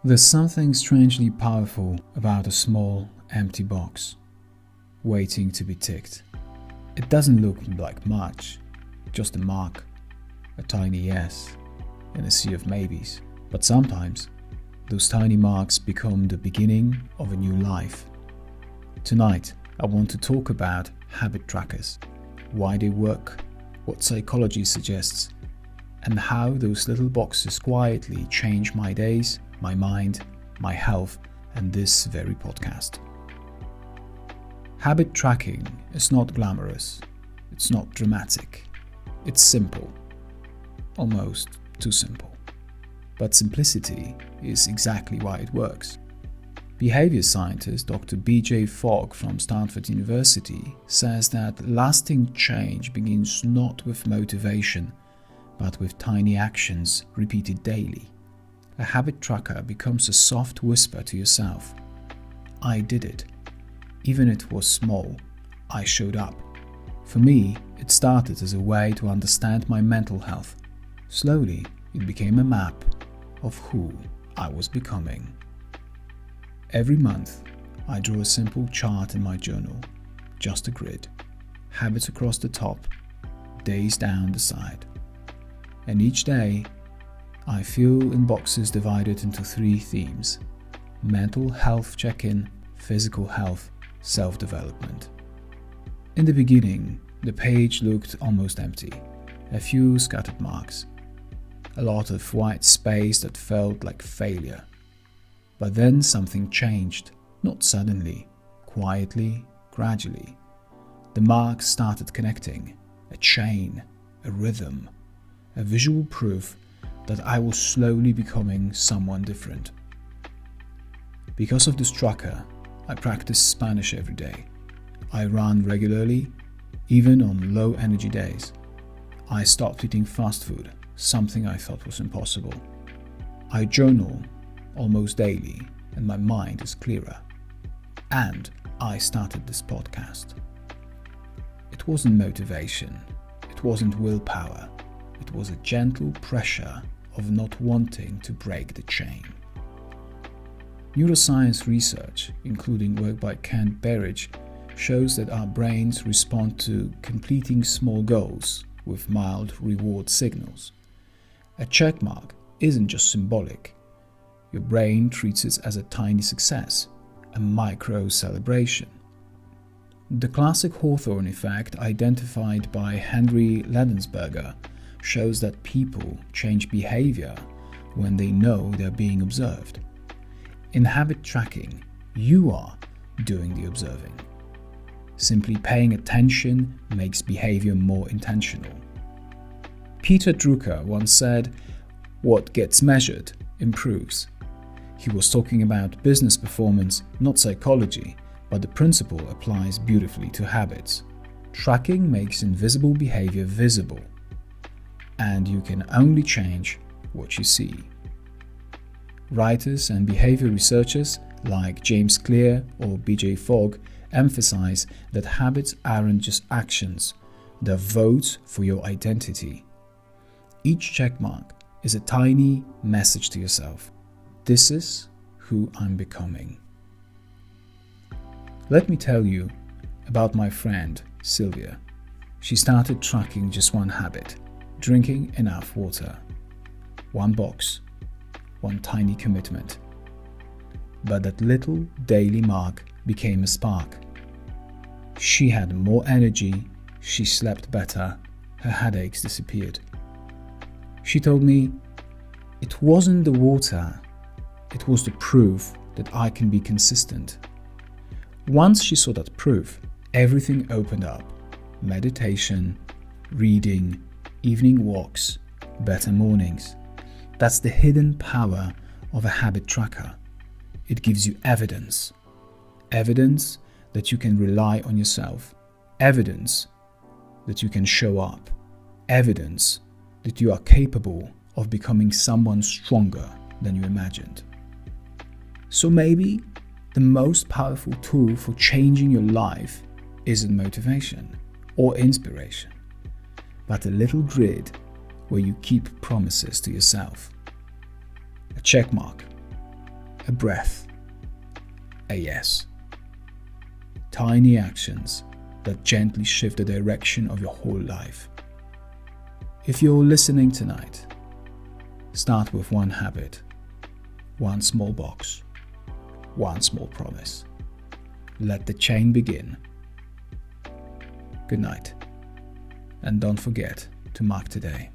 There's something strangely powerful about a small, empty box, waiting to be ticked. It doesn't look like much, just a mark, a tiny yes, in a sea of maybes. But sometimes, those tiny marks become the beginning of a new life. Tonight, I want to talk about habit trackers, why they work, what psychology suggests, and how those little boxes quietly change my days, my mind, my health, and this very podcast. Habit tracking is not glamorous, it's not dramatic, it's simple, almost too simple. But simplicity is exactly why it works. Behavior scientist Dr. BJ Fogg from Stanford University says that lasting change begins not with motivation, but with tiny actions repeated daily. A habit tracker becomes a soft whisper to yourself. I did it. Even if it was small, I showed up. For me, it started as a way to understand my mental health. Slowly, it became a map of who I was becoming. Every month, I draw a simple chart in my journal, just a grid, habits across the top, days down the side. And each day, I fill in boxes divided into 3 themes: mental health check-in, physical health, self-development. In the beginning, the page looked almost empty. A few scattered marks. A lot of white space that felt like failure. But then something changed, not suddenly, quietly, gradually. The marks started connecting, a chain, a rhythm, a visual proof that I was slowly becoming someone different. Because of this tracker, I practice Spanish every day. I run regularly, even on low energy days. I stopped eating fast food, something I thought was impossible. I journal almost daily, and my mind is clearer. And I started this podcast. It wasn't motivation, it wasn't willpower, it was a gentle pressure of not wanting to break the chain. Neuroscience research, including work by Kent Berridge, shows that our brains respond to completing small goals with mild reward signals. A checkmark isn't just symbolic. Your brain treats it as a tiny success, a micro celebration. The classic Hawthorne effect, identified by Henry Ladensberger, shows that people change behavior when they know they're being observed. In habit tracking, you are doing the observing. Simply paying attention makes behavior more intentional. Peter Drucker once said, "What gets measured improves." He was talking about business performance, not psychology, but the principle applies beautifully to habits. Tracking makes invisible behavior visible, and you can only change what you see. Writers and behavior researchers like James Clear or BJ Fogg emphasize that habits aren't just actions, they're votes for your identity. Each checkmark is a tiny message to yourself. This is who I'm becoming. Let me tell you about my friend Sylvia. She started tracking just one habit: drinking enough water. One box, one tiny commitment. But that little daily mark became a spark. She had more energy, she slept better, her headaches disappeared. She told me, it wasn't the water, it was the proof that I can be consistent. Once she saw that proof, everything opened up. Meditation, reading, evening walks, better mornings. That's the hidden power of a habit tracker. It gives you evidence. Evidence that you can rely on yourself. Evidence that you can show up. Evidence that you are capable of becoming someone stronger than you imagined. So maybe the most powerful tool for changing your life isn't motivation or inspiration, but a little grid where you keep promises to yourself. A checkmark, a breath, a yes. Tiny actions that gently shift the direction of your whole life. If you're listening tonight, start with one habit, one small box, one small promise. Let the chain begin. Good night, and don't forget to mark today.